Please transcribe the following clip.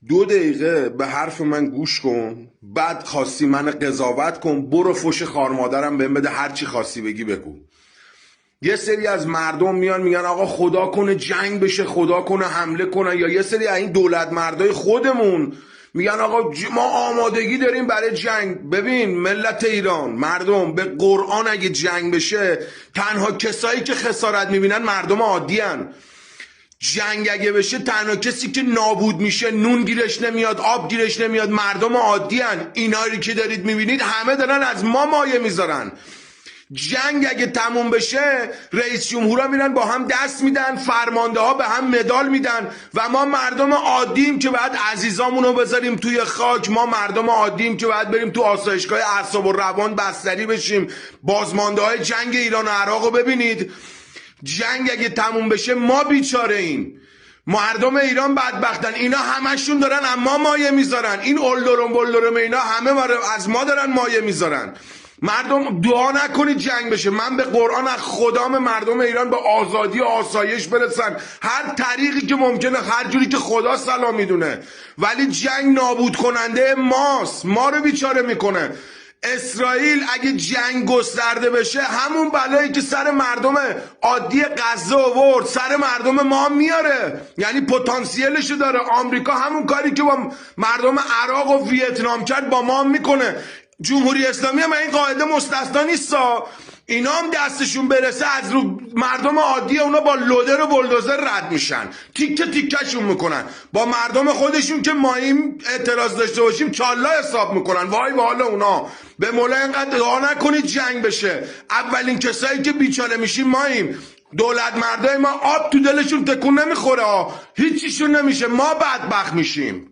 2 دقیقه به حرف من گوش کن، بعد خواستی من قضاوت کن، برو فوش خار مادرم بهم بده، هر چی خواستی بگی بگو. یه سری از مردم میان میگن آقا خدا کنه جنگ بشه، خدا کنه حمله کنن، یا یه سری از این دولت مردای خودمون میگن آقا ما آمادگی داریم برای جنگ. ببین ملت ایران، مردم، به قرآن اگه جنگ بشه تنها کسایی که خسارت میبینن مردم عادی هن. جنگ اگه بشه تنها کسی که نابود میشه، نون گیرش نمیاد، آب گیرش نمیاد، مردم عادی هن. اینایی که دارید میبینید همه دارن از ما مایه میذارن. جنگ اگه تموم بشه رئیس جمهورا میرن با هم دست میدن، فرمانده ها به هم مدال میدن و ما مردم عادیم که بعد عزیزامون رو بذاریم توی خاک، ما مردم عادیم که بعد بریم تو آسایشگاه اعصاب و روان بستری بشیم. بازمانده های جنگ ایران و عراق رو ببینید. جنگ اگه تموم بشه ما بیچاره این مردم ایران بدبختن. اینا همشون دارن اما مایه میذارن. این اولدرم بولدرم اینا همه از ما دارن مایه میذارن. مردم دعا نکنید جنگ بشه. من به قرآن از خدام مردم ایران به آزادی و آسایش برسن، هر طریقی که ممکنه، هر جوری که خدا صلاح میدونه. ولی جنگ نابود کننده ماست، ما رو بیچاره میکنه. اسرائیل اگه جنگ گسترده بشه همون بلایی که سر مردم عادی غزه آورد سر مردم ما میاره، یعنی پتانسیلشو داره. آمریکا همون کاری که با مردم عراق و ویتنام کرد با ما میکنه. جمهوری اسلامی هم این قاعده مستثنا نیستا. اینا هم دستشون برسه از رو مردم عادی اونا با لودر و بلدوزر رد میشن، تیکه تیکهشون میکنن. با مردم خودشون که ماییم اعتراض داشته باشیم چالا حساب میکنن. وای به حال اونا. به مولا اینقدر دعا نکنید جنگ بشه. اولین کسایی که بیچاره میشیم ماییم. دولت مردای ما آب تو دلشون تکون نمیخوره، هیچیشون نمیشه، ما بدبخت میشیم.